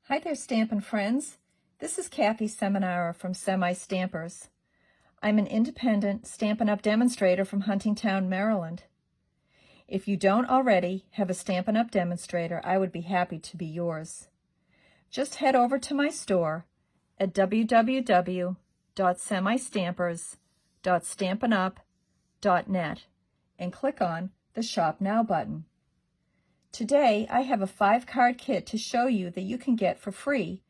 Hi there, Stampin' friends. This is Kathy Seminara from SemiStampers. I'm an independent Stampin' Up! Demonstrator from Huntingtown, Maryland. If you don't already have a Stampin' Up! Demonstrator, I would be happy to be yours. Just head over to my store at www.semistampers.stampinup.net and click on the Shop Now button. Today, I have a 5-card kit to show you that you can get for free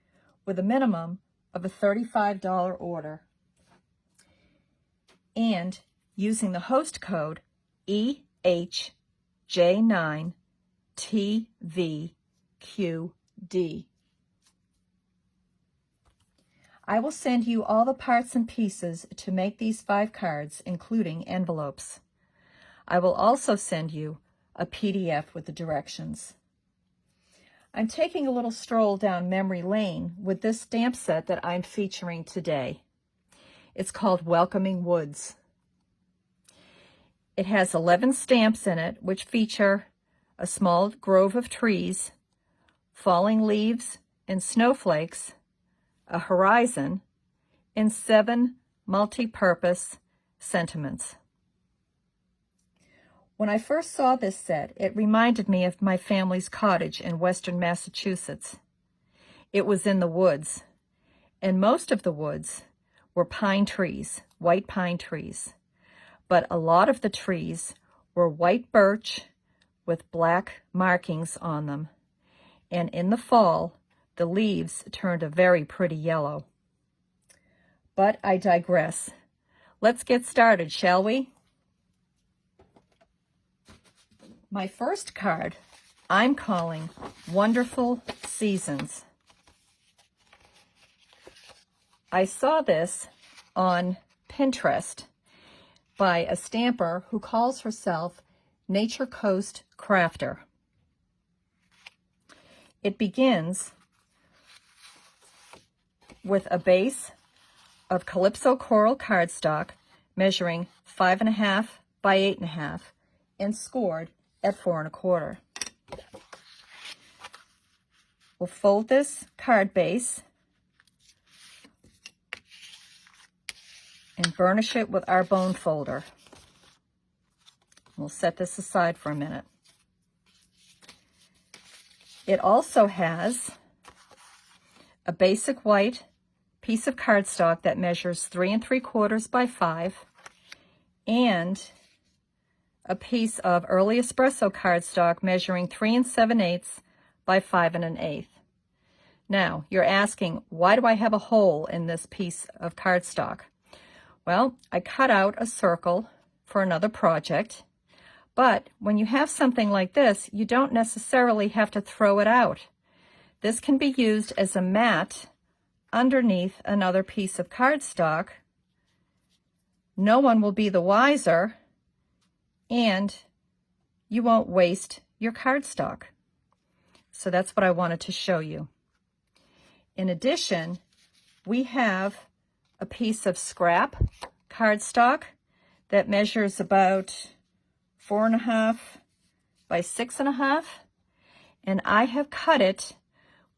with a minimum of a $35 order. And using the host code EHJ9TVQD. I will send you all the parts and pieces to make these 5 cards, including envelopes. I will also send you a PDF with the directions. I'm taking a little stroll down memory lane with this stamp set that I'm featuring today. It's called Welcoming Woods. It has 11 stamps in it, which feature a small grove of trees, falling leaves and snowflakes, a horizon, and 7 multi-purpose sentiments. When I first saw this set, it reminded me of my family's cottage in western Massachusetts. It was in the woods, and most of the woods were pine trees, white pine trees. But a lot of the trees were white birch with black markings on them. And in the fall, the leaves turned a very pretty yellow. But I digress. Let's get started, shall we? My first card I'm calling Wonderful Seasons. I saw this on Pinterest by a stamper who calls herself Nature Coast Crafter. It begins with a base of Calypso Coral cardstock measuring 5.5 by 8.5 and scored at 4 1/4. We'll fold this card base and burnish it with our bone folder. We'll set this aside for a minute. It also has a basic white piece of cardstock that measures 3 3/4 by 5 and a piece of early espresso cardstock measuring 3 7/8 by 5 1/8. Now, you're asking, why do I have a hole in this piece of cardstock? Well, I cut out a circle for another project, but when you have something like this, you don't necessarily have to throw it out. This can be used as a mat underneath another piece of cardstock. No one will be the wiser, and you won't waste your cardstock. So that's what I wanted to show you. In addition, we have a piece of scrap cardstock that measures about 4.5 by 6.5, and I have cut it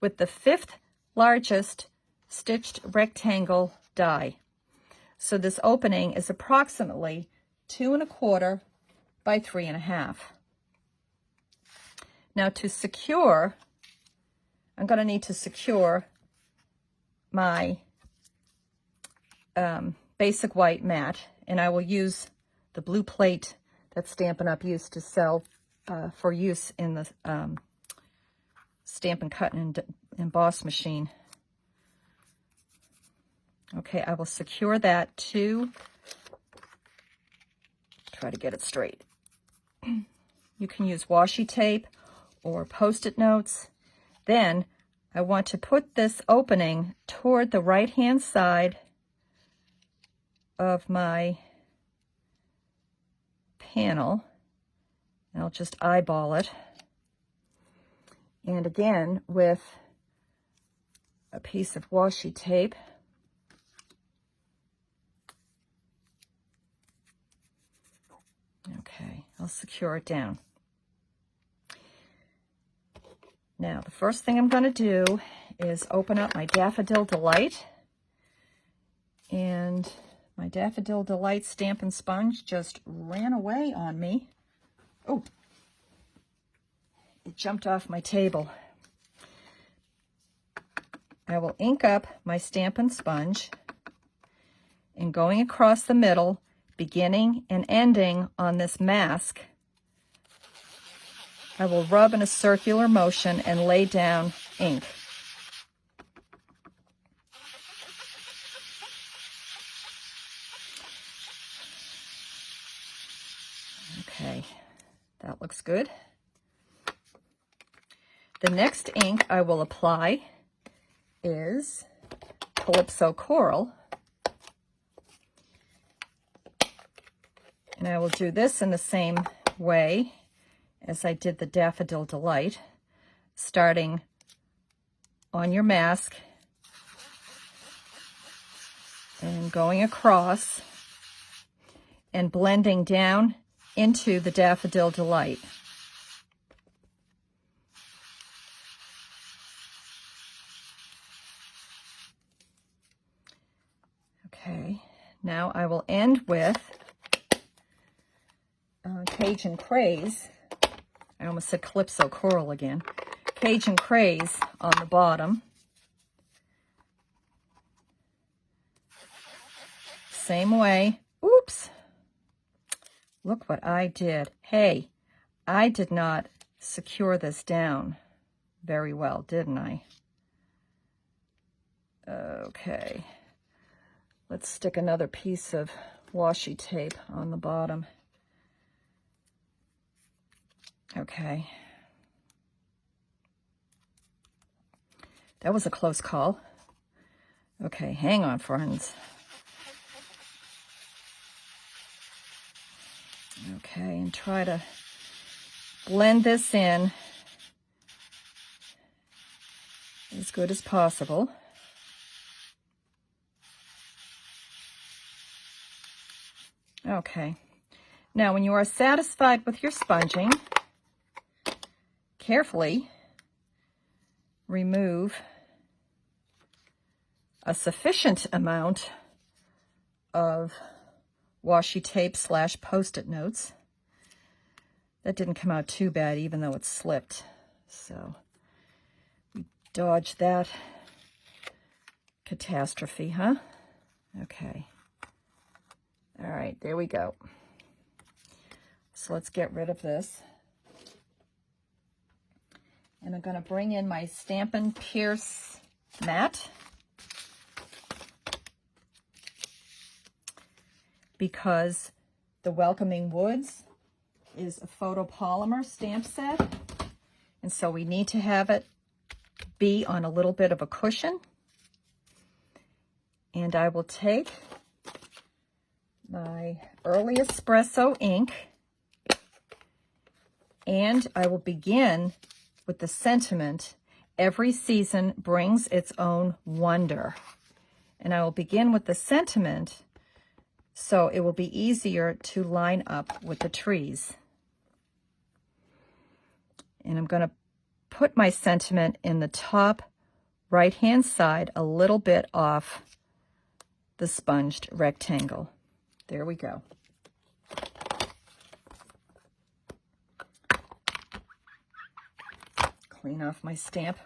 with the 5th largest stitched rectangle die. So this opening is approximately 2 1/4 by 3 1/2. Now to secure, I'm going to need to secure my basic white mat, and I will use the blue plate that Stampin' Up! Used to sell for use in the Stampin' Cut and Emboss machine. Okay, I will secure that to, try to get it straight. You can use washi tape or Post-it notes. Then I want to put this opening toward the right-hand side of my panel. And I'll just eyeball it. And again, with a piece of washi tape, okay, I'll secure it down. Now, the first thing I'm going to do is open up my Daffodil Delight. And my Daffodil Delight Stampin' Sponge just ran away on me. Oh, it jumped off my table. I will ink up my Stampin' Sponge and going across the middle, beginning and ending on this mask, I will rub in a circular motion and lay down ink. Okay, that looks good. The next ink I will apply is Calypso Coral. And I will do this in the same way as I did the Daffodil Delight, starting on your mask and going across and blending down into the Daffodil Delight. Okay, now I will end with Cajun Craze. I almost said Calypso Coral again. Cajun Craze on the bottom. Same way. Oops. Look what I did. Hey, I did not secure this down very well, didn't I? Okay. Let's stick another piece of washi tape on the bottom. Okay. That was a close call. Okay, hang on, friends. Okay, and try to blend this in as good as possible. Okay. Now, when you are satisfied with your sponging, carefully remove a sufficient amount of washi tape / Post-it notes. That didn't come out too bad, even though it slipped. So we dodged that catastrophe, huh? Okay. All right, there we go. So let's get rid of this. And I'm going to bring in my Stampin' Pierce mat, because the Welcoming Woods is a photopolymer stamp set, and so we need to have it be on a little bit of a cushion. And I will take my Early Espresso ink, and I will begin with the sentiment, "Every season brings its own wonder." And I will begin with the sentiment so it will be easier to line up with the trees. And I'm going to put my sentiment in the top right-hand side, a little bit off the sponged rectangle. There we go. Clean off my stamp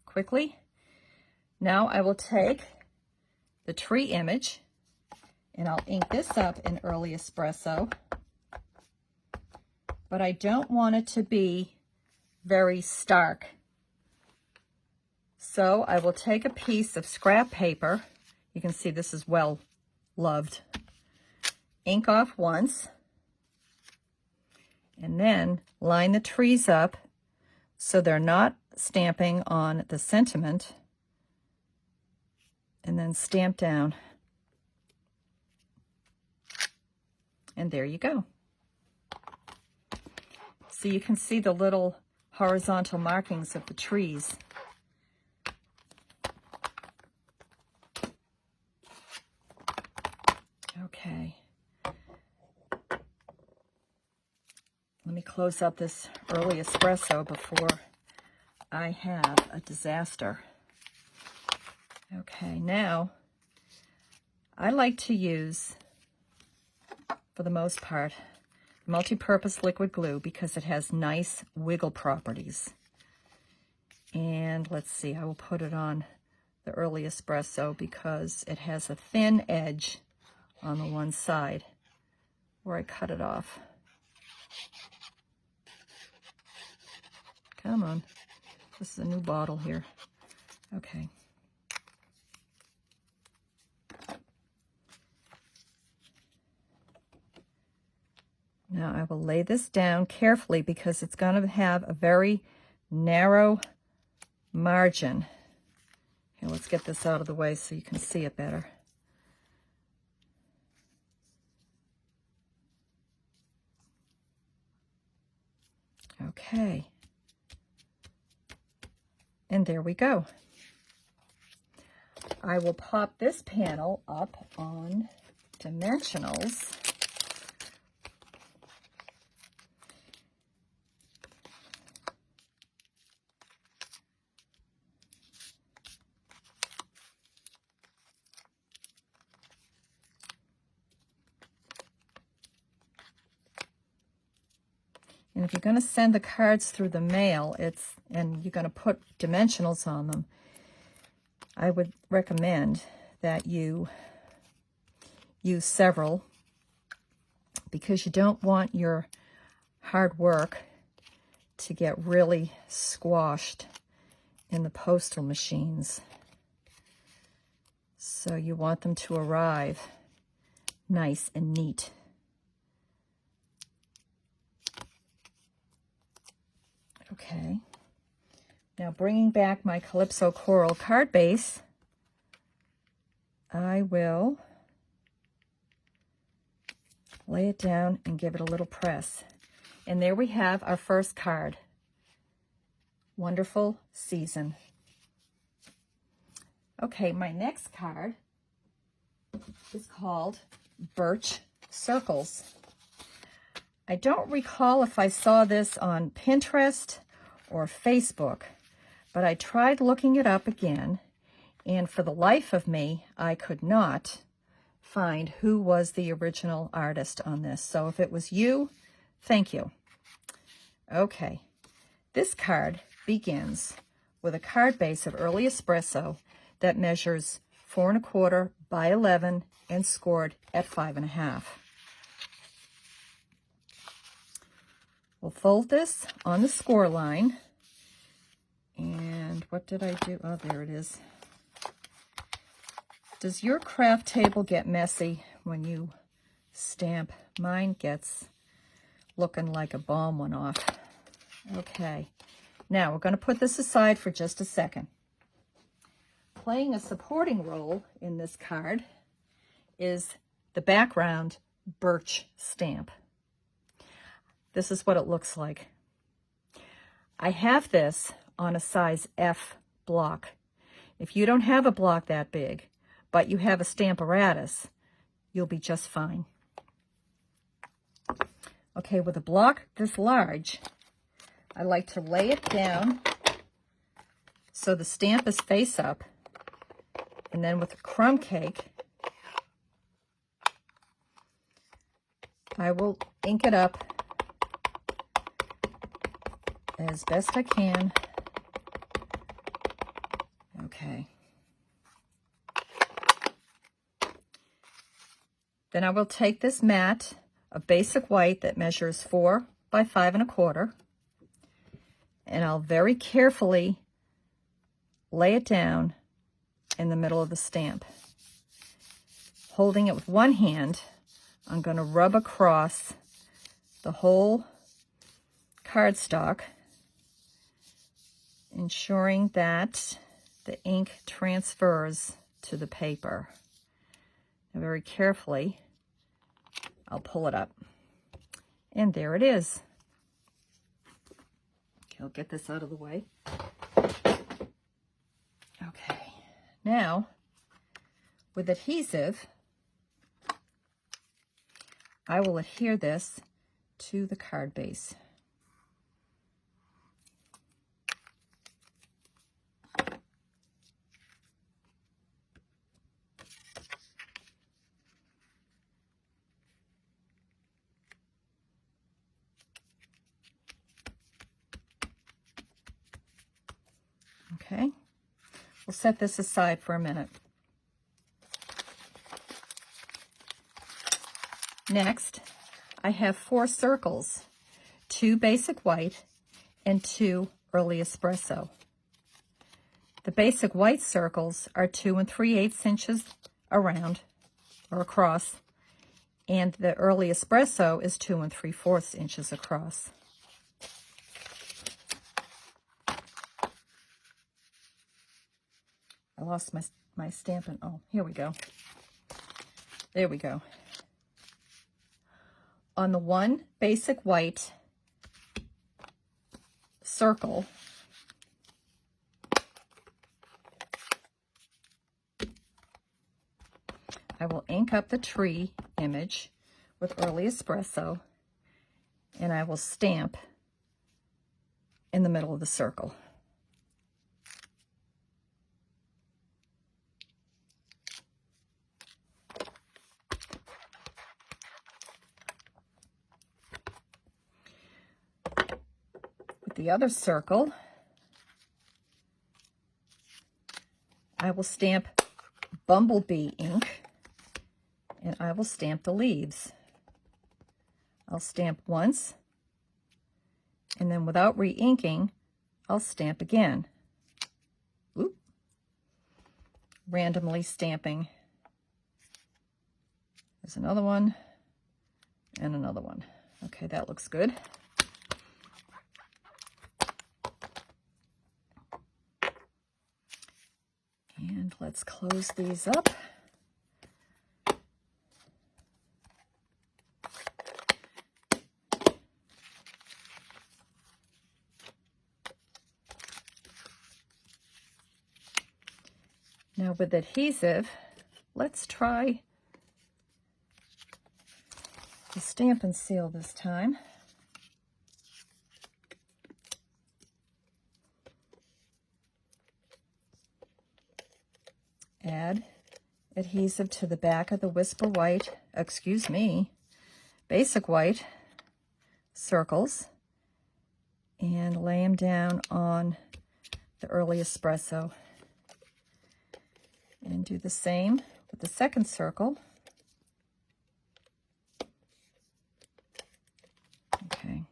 quickly. Now I will take the tree image and I'll ink this up in Early Espresso, but I don't want it to be very stark. So I will take a piece of scrap paper. You can see this is well loved. Ink off once, and then line the trees up so they're not stamping on the sentiment, and then stamp down. And there you go. So you can see the little horizontal markings of the trees. Okay. Let me close up this Early Espresso before I have a disaster. Okay, now I like to use, for the most part, multi-purpose liquid glue because it has nice wiggle properties. And let's see, I will put it on the early espresso because it has a thin edge on the one side where I cut it off. Come on. This is a new bottle here. Okay. Now I will lay this down carefully because it's going to have a very narrow margin. Here, let's get this out of the way so you can see it better. Okay. And there we go. I will pop this panel up on dimensionals. And if you're going to send the cards through the mail, and you're going to put dimensionals on them, I would recommend that you use several because you don't want your hard work to get really squashed in the postal machines. So you want them to arrive nice and neat. Okay, now bringing back my Calypso Coral card base, I will lay it down and give it a little press. And there we have our first card. Wonderful season. Okay, my next card is called Birch Circles. I don't recall if I saw this on Pinterest or Facebook, but I tried looking it up again, and for the life of me, I could not find who was the original artist on this. So if it was you, thank you. Okay, this card begins with a card base of early espresso that measures 4 1/4 by 11 and scored at 5 1/2. We'll fold this on the score line. And what did I do? Oh, there it is. Does your craft table get messy when you stamp? Mine gets looking like a bomb went off. Okay. Now we're going to put this aside for just a second. Playing a supporting role in this card is the background birch stamp. This is what it looks like. I have this on a size F block. If you don't have a block that big, but you have a Stamparatus, you'll be just fine. Okay, with a block this large, I like to lay it down so the stamp is face up, and then with a crumb cake, I will ink it up as best I can. Okay. Then I will take this mat of basic white that measures 4 by 5 1/4, and I'll very carefully lay it down in the middle of the stamp. Holding it with one hand, I'm going to rub across the whole cardstock, ensuring that the ink transfers to the paper. Now, very carefully, I'll pull it up. And there it is. Okay, I'll get this out of the way. Okay, now, with adhesive, I will adhere this to the card base. Okay, we'll set this aside for a minute. Next, I have 4 circles, 2 basic white and 2 early espresso. The basic white circles are 2 3/8 inches around or across, and the early espresso is 2 3/4 inches across. I lost my Stampin'. Oh, here we go. There we go. On the 1 basic white circle, I will ink up the tree image with early espresso, and I will stamp in the middle of the circle. With the other circle, I will stamp Bumblebee ink, and I will stamp the leaves. I'll stamp once, and then without re-inking, I'll stamp again. Oop. Randomly stamping. There's another one, and another one. Okay, that looks good. And let's close these up. Now with adhesive, let's try the Stampin' Seal this time. Add adhesive to the back of the basic white circles, and lay them down on the early espresso. And do the same with the second circle. Okay.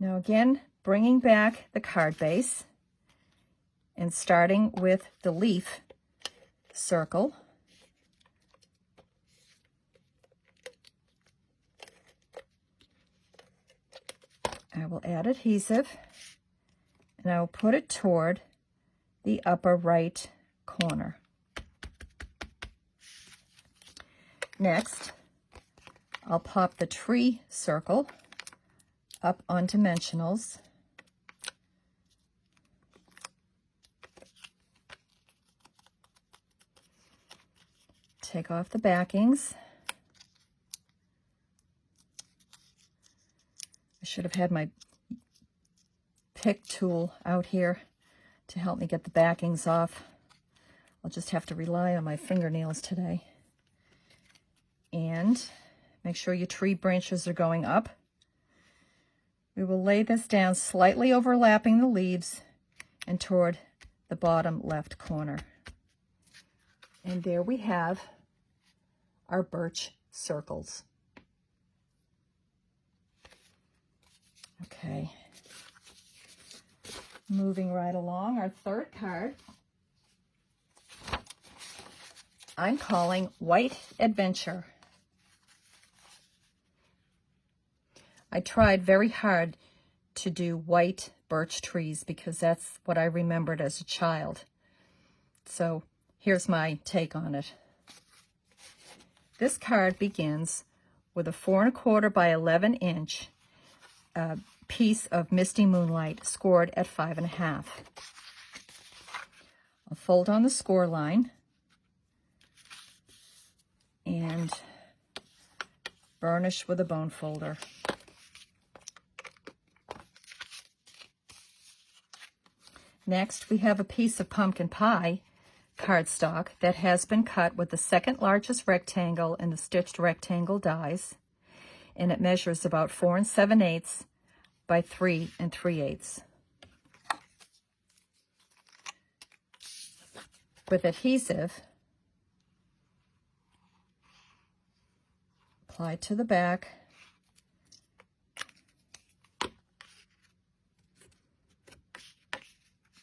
Now again, bringing back the card base and starting with the leaf circle. I will add adhesive, and I will put it toward the upper right corner. Next, I'll pop the tree circle up on dimensionals. Take off the backings. I should have had my pick tool out here to help me get the backings off. I'll just have to rely on my fingernails today. And make sure your tree branches are going up. We will lay this down slightly overlapping the leaves and toward the bottom left corner. And there we have our birch circles. Okay, moving right along, our third card, I'm calling White Adventure. I tried very hard to do white birch trees because that's what I remembered as a child. So here's my take on it. This card begins with a 4 1/4 by 11 inch piece of Misty Moonlight scored at 5 1/2. I'll fold on the score line and burnish with a bone folder. Next, we have a piece of pumpkin pie cardstock that has been cut with the second largest rectangle in the stitched rectangle dies, and it measures about 4 7/8 by 3 3/8. With adhesive, apply to the back.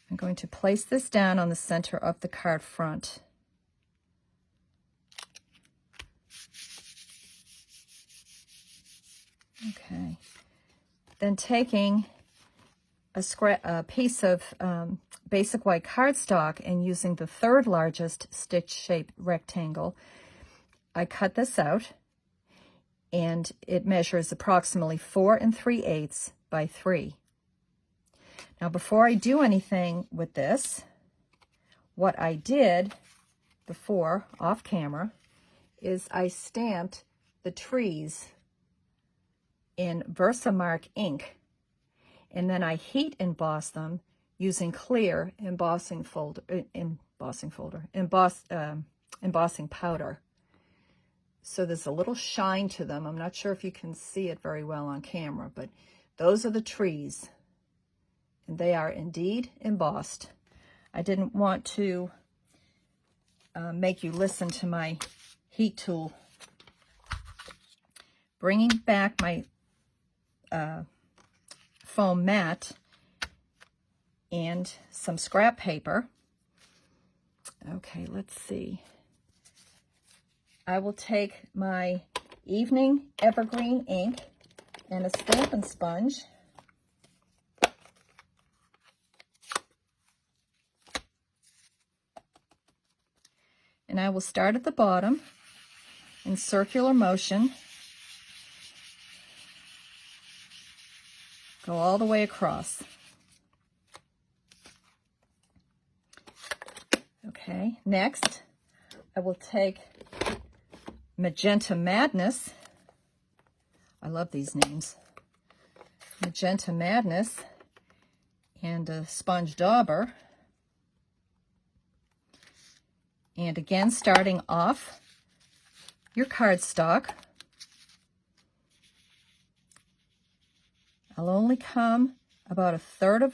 I'm going to place this down on the center of the card front. Okay. Then taking a piece of basic white cardstock and using the third largest stitch-shaped rectangle, I cut this out, and it measures approximately 4 3/8 by 3. Now, before I do anything with this, what I did before, off camera, is I stamped the trees in Versamark ink, and then I heat embossed them using clear embossing powder. So there's a little shine to them. I'm not sure if you can see it very well on camera, but those are the trees. And they are indeed embossed. I didn't want to make you listen to my heat tool. Bringing back my foam mat and some scrap paper. Okay, let's see. I will take my Evening Evergreen ink and a Stampin' sponge. And I will start at the bottom in circular motion, go all the way across. Okay, next I will take Magenta Madness. I love these names. Magenta Madness and a sponge dauber. And again, starting off your cardstock, I'll only come about 1/3 of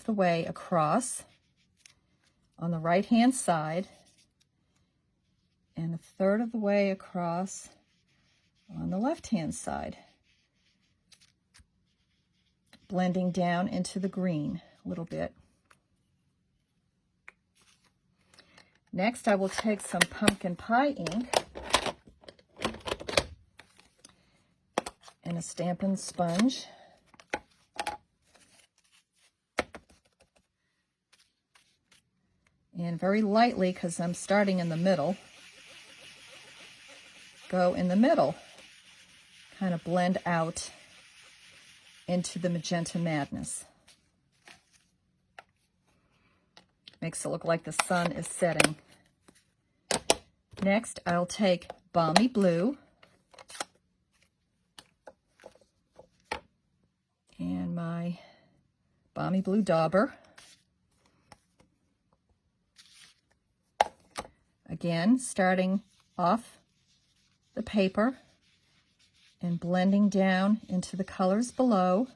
the way across on the right-hand side, and 1/3 of the way across on the left-hand side, blending down into the green a little bit. Next, I will take some pumpkin pie ink and a Stampin' sponge. And very lightly, because I'm starting in the middle, go in the middle, kind of blend out into the Magenta Madness. Makes it look like the sun is setting. Next, I'll take Balmy Blue and my Balmy Blue dauber. Again, starting off the paper and blending down into the colors below.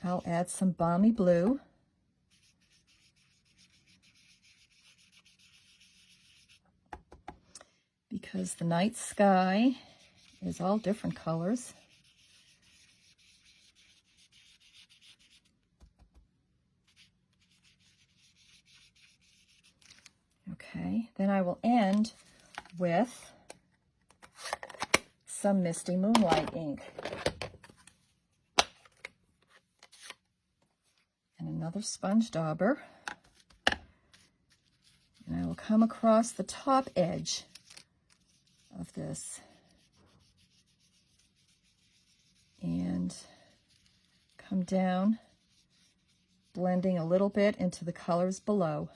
I'll add some Balmy Blue. Because the night sky is all different colors. Okay, then I will end with some Misty Moonlight ink. And another sponge dauber. And I will come across the top edge of this and come down, blending a little bit into the colors below.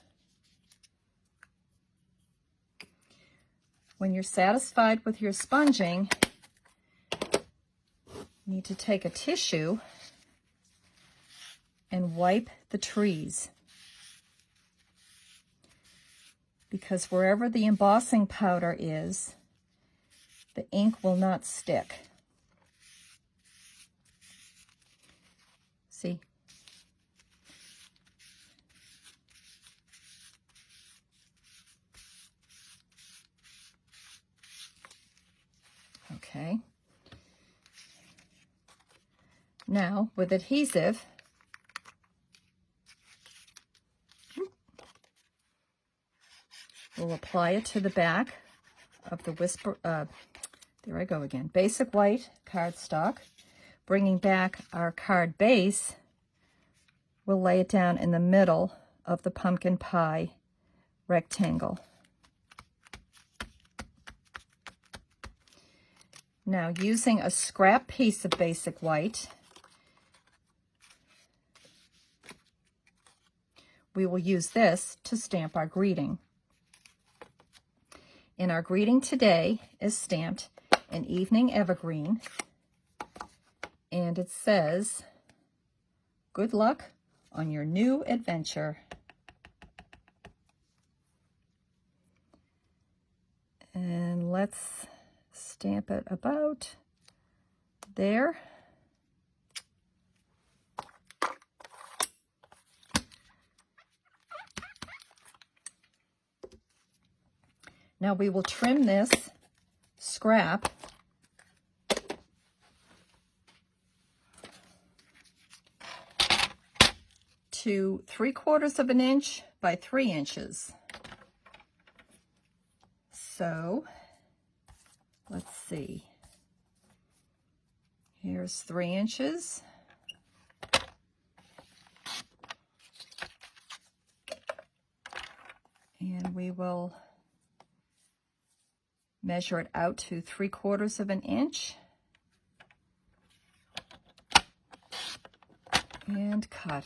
When you're satisfied with your sponging, you need to take a tissue and wipe the trees, because wherever the embossing powder is, the ink will not stick. See? Okay. Now, with adhesive, we'll apply it to the back of the there I go again, basic white cardstock. Bringing back our card base, we'll lay it down in the middle of the pumpkin pie rectangle. Now, using a scrap piece of basic white, we will use this to stamp our greeting. And our greeting today is stamped an evening evergreen, and it says, "Good luck on your new adventure." And let's stamp it about there. Now we will trim this scrap to 3/4 of an inch by 3 inches. So let's see. Here's 3 inches. And we will measure it out to 3/4 of an inch and cut.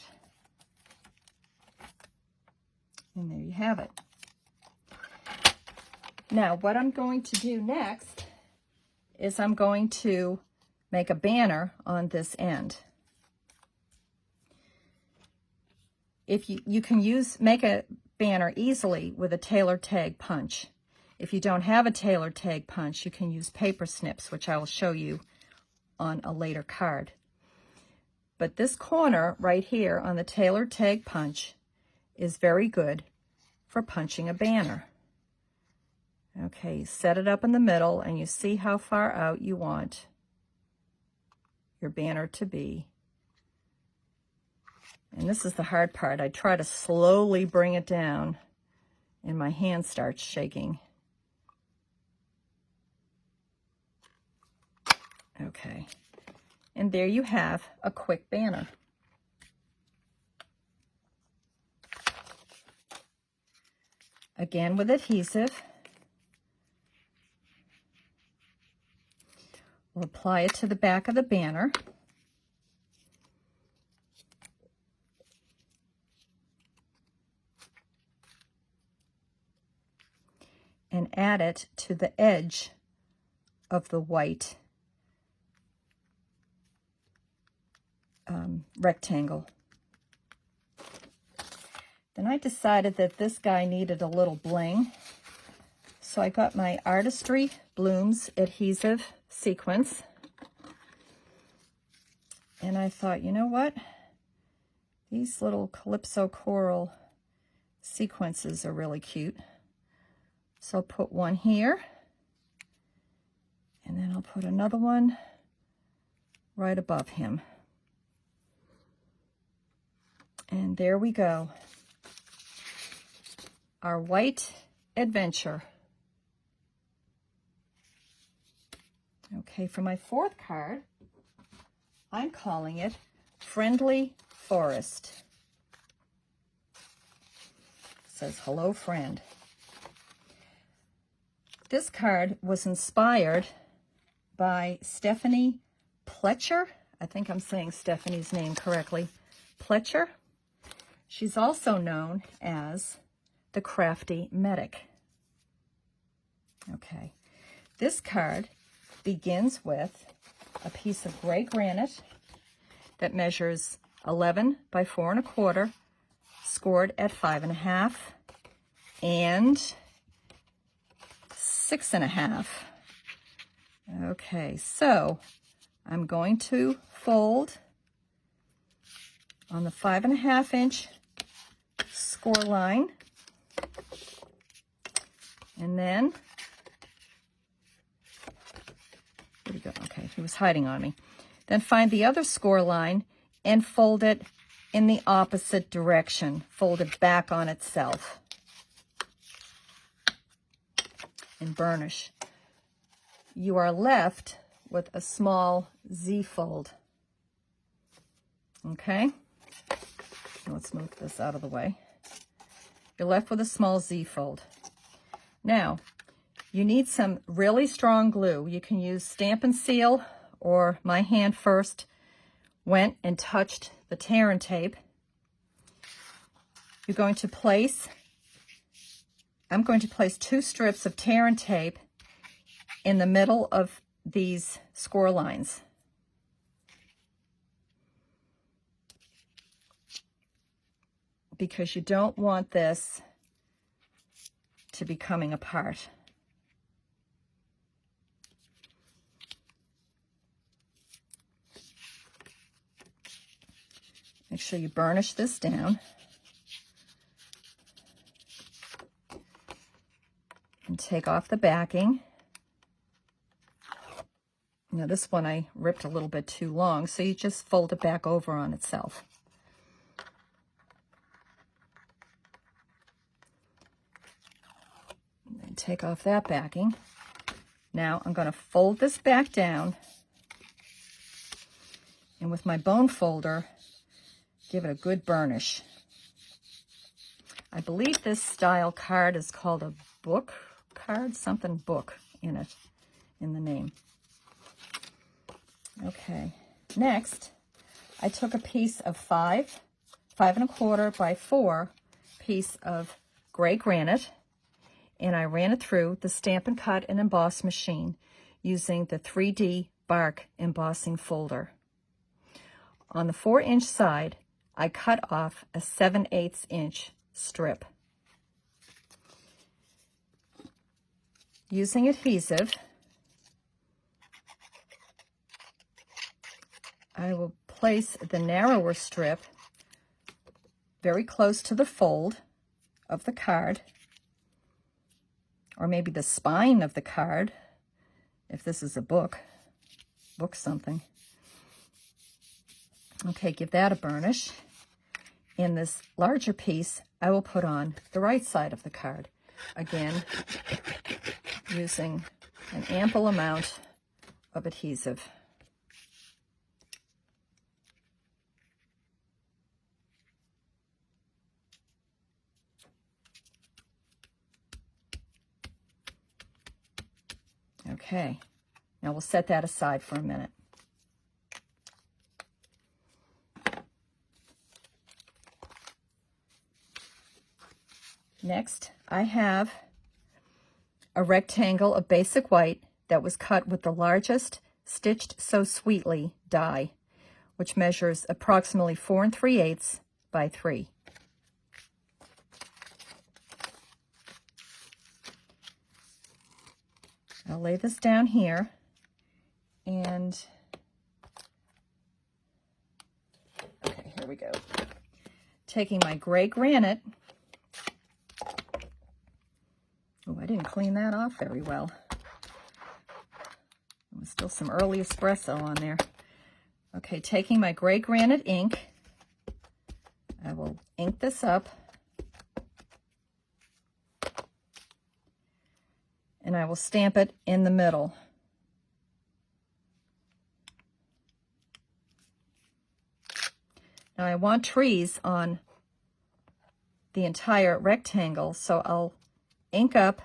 And there you have it. Now, what I'm going to do next is I'm going to make a banner on this end. If you can make a banner easily with a tailor tag punch. If you don't have a tailor tag punch, you can use paper snips, which I will show you on a later card. But this corner right here on the tailor tag punch is very good for punching a banner. Okay, you set it up in the middle and you see how far out you want your banner to be. And this is the hard part. I try to slowly bring it down and my hand starts shaking. Okay, and there you have a quick banner. Again with adhesive, we'll apply it to the back of the banner. And add it to the edge of the white rectangle. Then I decided that this guy needed a little bling, so I got my Artistry Blooms adhesive sequence, and I thought, you know what, these little Calypso Coral sequences are really cute. So I'll put one here, and then I'll put another one right above him. And there we go. Our white adventure. Okay, for my fourth card, I'm calling it Friendly Forest. It says, "Hello, friend." This card was inspired by Stephanie Pletcher. I think I'm saying Stephanie's name correctly. Pletcher. She's also known as the Crafty Medic. Okay. This card begins with a piece of gray granite that measures 11 by 4 1/4, scored at 5 1/2, and 6 1/2. Okay, so I'm going to fold on the 5 1/2 inch score line, and then, where'd he go? Okay, he was hiding on me. Then find the other score line and fold it in the opposite direction. Fold it back on itself and burnish. You are left with a small Z-fold. Okay? Let's move this out of the way. You're left with a small Z-fold. Now, you need some really strong glue. You can use Stampin' Seal, or my hand first went and touched the tear and tape. I'm going to place 2 strips of tear and tape in the middle of these score lines. Because you don't want this to be coming apart. Make sure you burnish this down. And take off the backing. Now this one I ripped a little bit too long, so you just fold it back over on itself. And then take off that backing. Now I'm going to fold this back down, and with my bone folder, give it a good burnish. I believe this style card is called a book card, something book in it, in the name. Okay, next, I took a piece of 5 1/4 by 4 piece of gray granite, and I ran it through the Stampin' Cut and Emboss machine using the 3D bark embossing folder. On the 4-inch side, I cut off a 7/8 inch strip. Using adhesive, I will place the narrower strip very close to the fold of the card, or maybe the spine of the card, if this is a book something. Okay, give that a burnish. And this larger piece I will put on the right side of the card. Again, using an ample amount of adhesive. Okay, now we'll set that aside for a minute. Next, I have a rectangle of basic white that was cut with the largest Stitched So Sweetly die, which measures approximately 4 3/8 by 3. I'll lay this down here, and okay, here we go. Taking my gray granite. Oh, I didn't clean that off very well. There was still some early espresso on there. Okay, taking my gray granite ink, I will ink this up, and I will stamp it in the middle. Now I want trees on the entire rectangle, so I'll ink up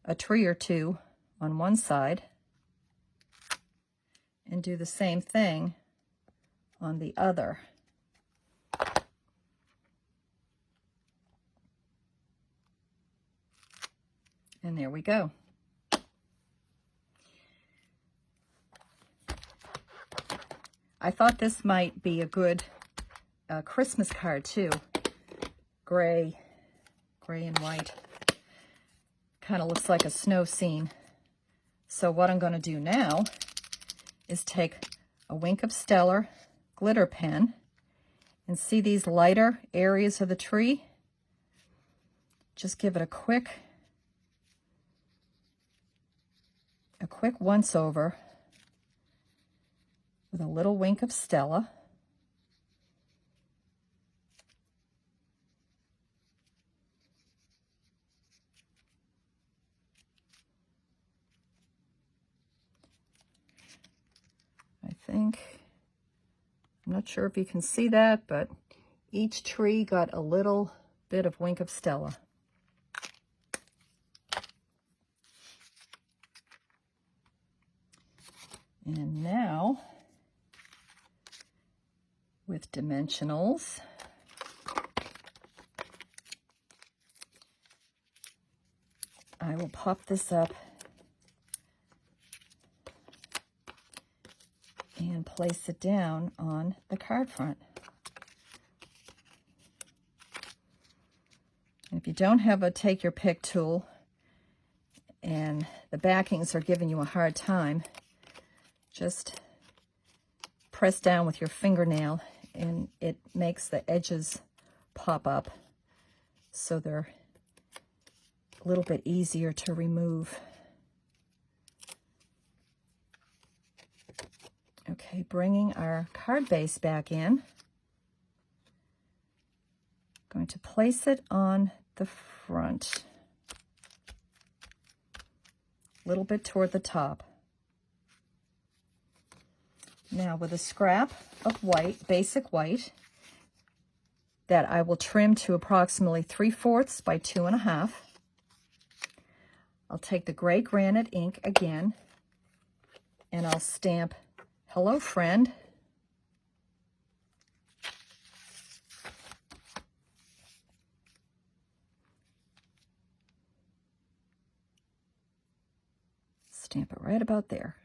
a tree or two on one side and do the same thing on the other. And there we go. I thought this might be a good a Christmas card too. Gray and white. Kind of looks like a snow scene. So what I'm going to do now is take a Wink of Stellar glitter pen and see these lighter areas of the tree. Just give it a quick once over with a little Wink of Stella. I'm not sure if you can see that, but each tree got a little bit of Wink of Stella. And now, with dimensionals, I will pop this up and place it down on the card front. And if you don't have a take your pick tool and the backings are giving you a hard time, just press down with your fingernail and it makes the edges pop up so they're a little bit easier to remove. Okay, bringing our card base back in. Going to place it on the front, a little bit toward the top. Now with a scrap of white, basic white, that I will trim to approximately 3/4 by 2.5. I'll take the gray granite ink again, and I'll stamp Hello Friend. Stamp it right about there.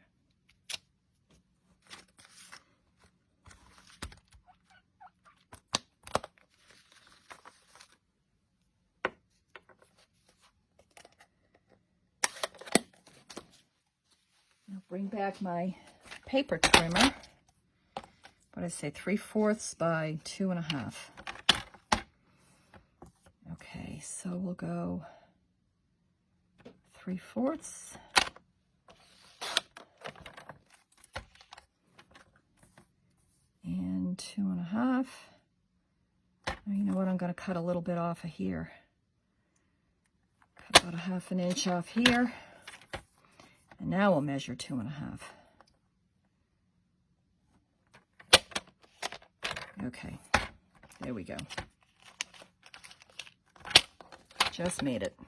Now bring back my paper trimmer. What did I say? 3/4 by 2.5. Okay, so we'll go 3/4. And 2.5. Now, you know what? I'm going to cut a little bit off of here. Cut about 1/2 inch off here. And now we'll measure 2.5. Okay, there we go. Just made it.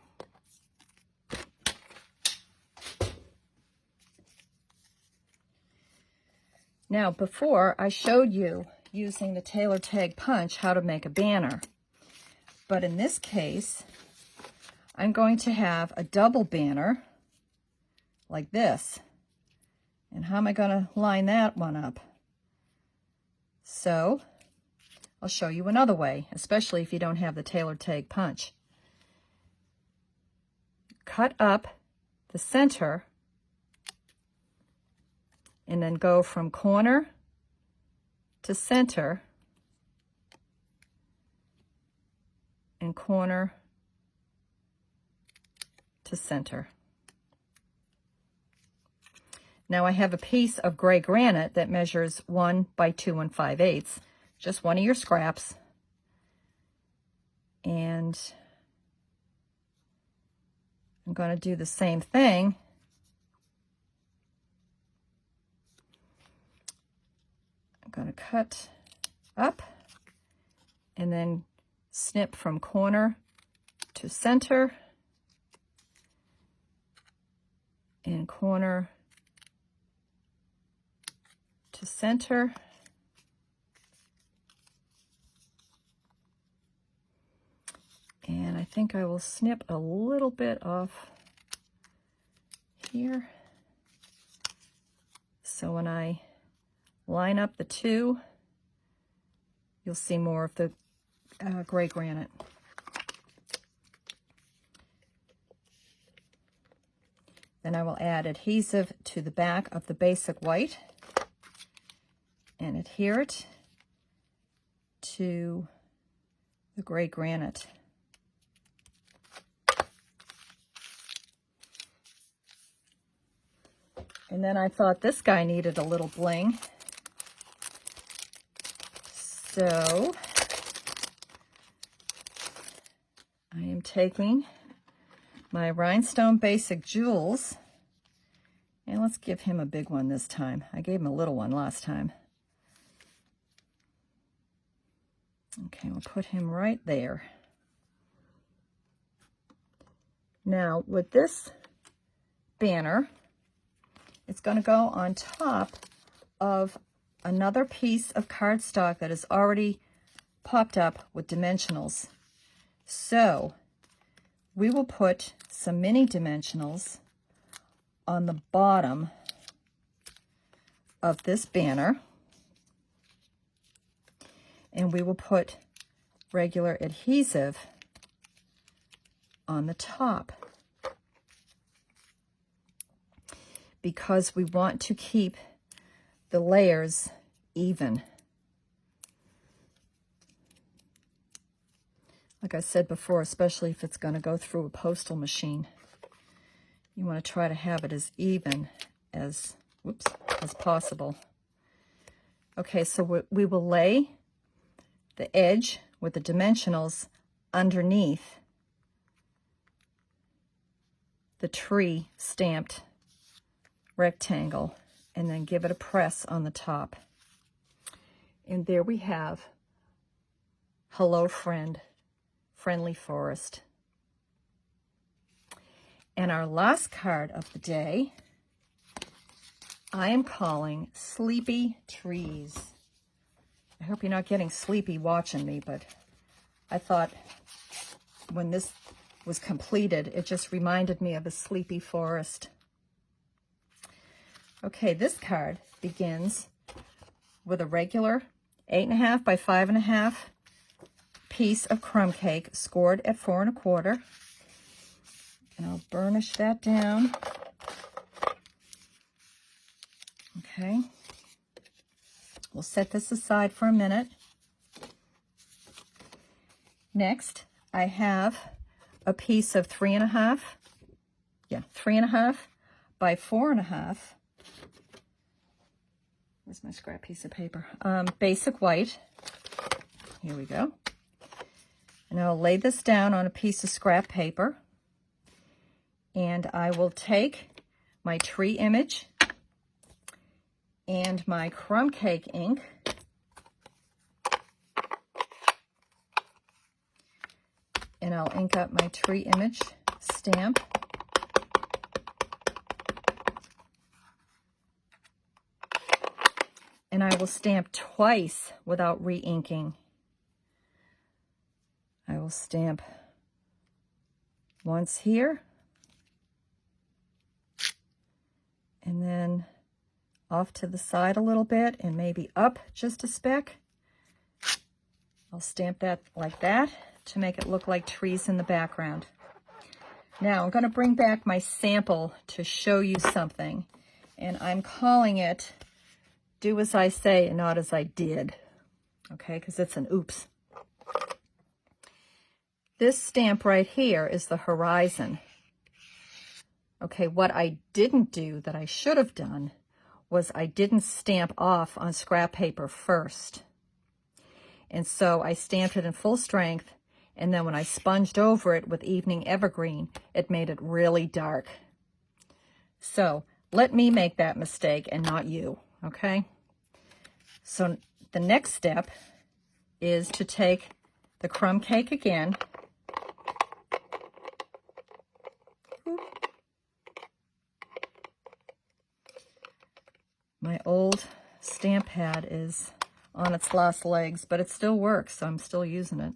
Now, before I showed you using the Tailor Tag Punch how to make a banner. But in this case, I'm going to have a double banner like this. And how am I going to line that one up? So, I'll show you another way, especially if you don't have the Tailor Tag Punch. Cut up the center and then go from corner to center and corner to center. Now I have a piece of gray granite that measures 1 by 2 5/8, just one of your scraps. And I'm going to do the same thing. I'm going to cut up and then snip from corner to center and corner to center. And I think I will snip a little bit off here. So when I line up the two, you'll see more of the gray granite. Then I will add adhesive to the back of the basic white and adhere it to the gray granite. And then I thought this guy needed a little bling. So I am taking my rhinestone basic jewels, and let's give him a big one this time. I gave him a little one last time. Okay, we'll put him right there. Now with this banner, it's going to go on top of another piece of cardstock that is already popped up with dimensionals. So we will put some mini dimensionals on the bottom of this banner, and we will put regular adhesive on the top, because we want to keep the layers even. Like I said before, especially if it's going to go through a postal machine, you want to try to have it as even as possible. Okay, so we will lay the edge with the dimensionals underneath the tree stamped rectangle, and then give it a press on the top. And there we have Hello Friend, Friendly Forest. And our last card of the day, I am calling Sleepy Trees. I hope you're not getting sleepy watching me, but I thought when this was completed, it just reminded me of a sleepy forest. Okay, this card begins with a regular 8.5 by 5.5 piece of crumb cake scored at 4 1/4. And I'll burnish that down. Okay. We'll set this aside for a minute. Next, I have a piece of 3.5 by 4.5. Where's my scrap piece of paper? Basic white. Here we go. And I'll lay this down on a piece of scrap paper. And I will take my tree image and my crumb cake ink, and I'll ink up my tree image stamp. And I will stamp twice without re-inking. I will stamp once here, and then off to the side a little bit, and maybe up just a speck. I'll stamp that like that to make it look like trees in the background. Now I'm going to bring back my sample to show you something, and I'm calling it Do As I Say and Not As I Did, okay, because it's an oops. This stamp right here is the horizon. Okay, what I didn't do that I should have done was I didn't stamp off on scrap paper first. And so I stamped it in full strength, and then when I sponged over it with Evening Evergreen, it made it really dark. So let me make that mistake and not you, okay? So the next step is to take the crumb cake again. My old stamp pad is on its last legs, but it still works, so I'm still using it.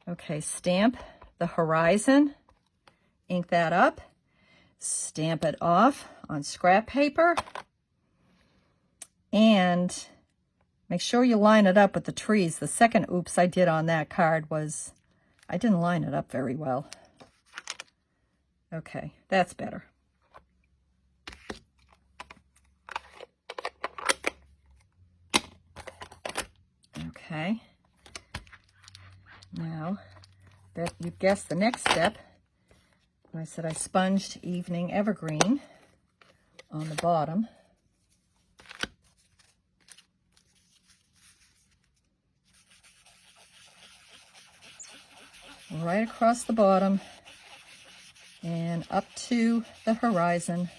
Okay, stamp the horizon, ink that up, stamp it off on scrap paper, and Make sure you line it up with the trees. The second oops I did on that card was, I didn't line it up very well. Okay, that's better. Okay. Now, bet you guessed the next step. I said I sponged Evening Evergreen on the bottom. Right across the bottom and up to the horizon.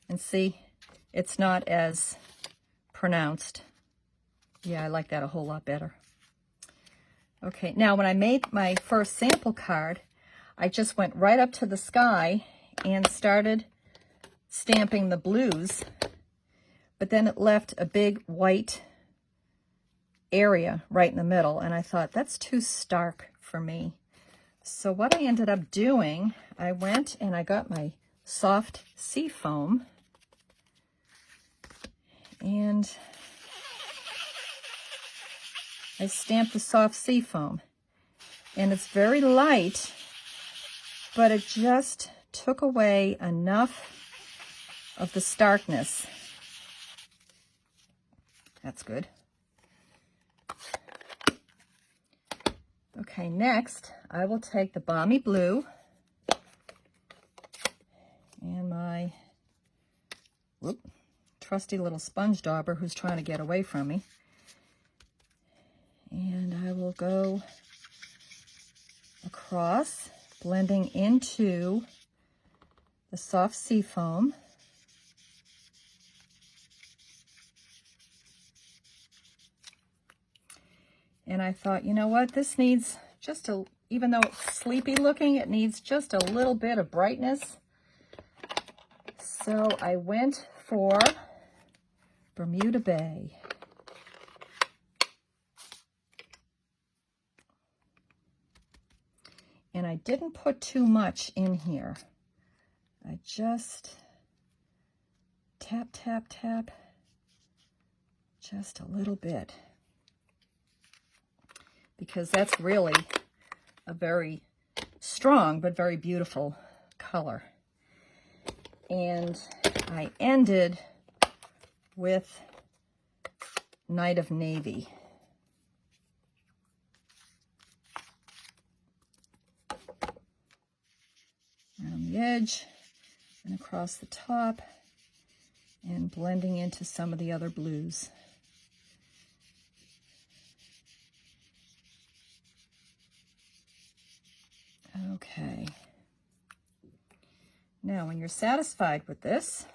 And see, it's not as pronounced. Yeah, I like that a whole lot better. Okay, now when I made my first sample card, I just went right up to the sky and started stamping the blues, but then it left a big white area right in the middle, and I thought that's too stark for me. So what I ended up doing, I went and I got my soft sea foam, and I stamped the soft sea foam, and it's very light, but it just took away enough of the starkness. That's good. Okay, next I will take the Balmy Blue and my trusty little sponge dauber who's trying to get away from me. And I will go across, blending into the soft sea foam. And I thought, you know what, this needs just a, even though it's sleepy looking, it needs just a little bit of brightness. So I went for Bermuda Bay. And I didn't put too much in here. I just tap, tap, tap, just a little bit. Because that's really a very strong but very beautiful color. And I ended with Night of Navy. Around the edge and across the top and blending into some of the other blues. Okay. Now, when you're satisfied with this,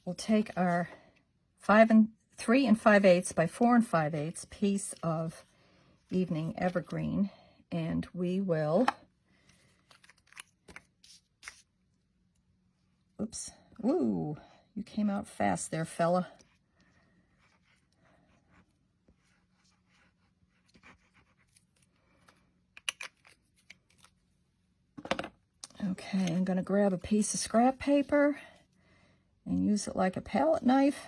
we'll take our 3 5/8 by 4 5/8 piece of Evening Evergreen, and we will, oops, ooh, you came out fast there, fella. Okay, I'm going to grab a piece of scrap paper and use it like a palette knife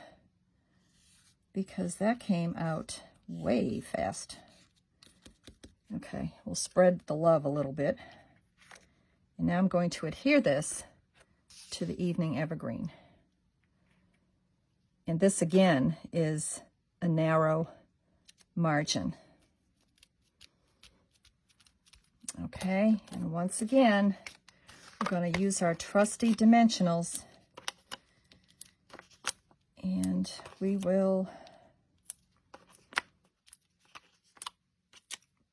because that came out way fast. Okay, we'll spread the love a little bit. And now I'm going to adhere this to the Evening Evergreen. And this again is a narrow margin. Okay, and once again, we're going to use our trusty dimensionals, and we will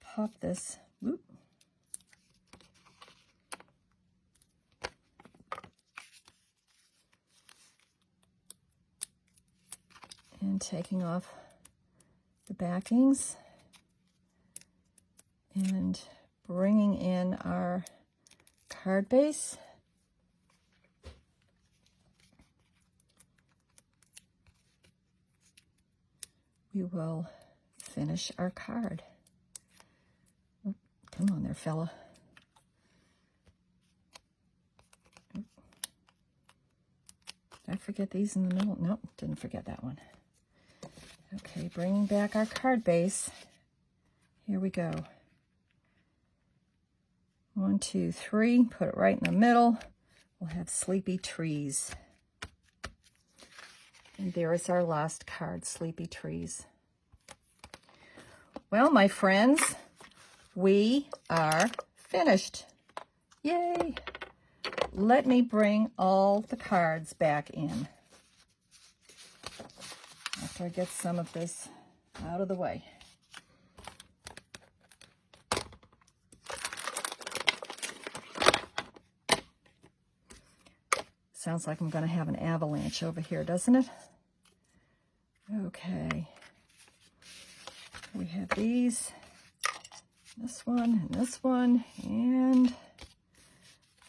pop this, whoop, and taking off the backings and bringing in our card base. We will finish our card Come on there, fella. Did I forget these in the middle? Nope, didn't forget that one. Okay, bringing back our card base. Here we go. 1, 2, 3. Put it right in the middle. We'll have sleepy trees. And there is our last card, sleepy trees. Well, my friends, we are finished. Yay! Let me bring all the cards back in after I get some of this out of the way. Sounds like I'm going to have an avalanche over here, doesn't it? Okay. We have these, this one, and this one, and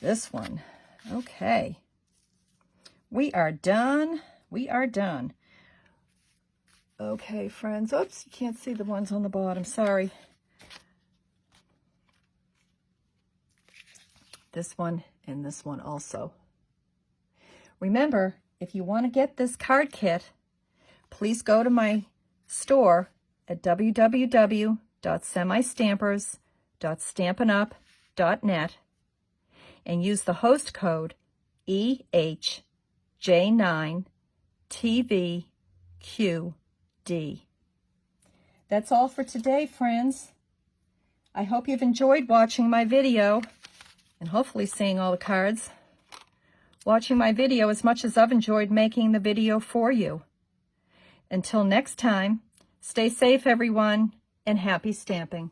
this one. Okay. We are done. We are done. Okay, friends. Oops, you can't see the ones on the bottom. Sorry. This one and this one also. Remember, if you want to get this card kit, please go to my store at www.semistampers.stampinup.net and use the host code EHJ9TVQD. That's all for today, friends. I hope you've enjoyed watching my video and hopefully seeing all the cards. Watching my video as much as I've enjoyed making the video for you. Until next time, stay safe, everyone, and happy stamping.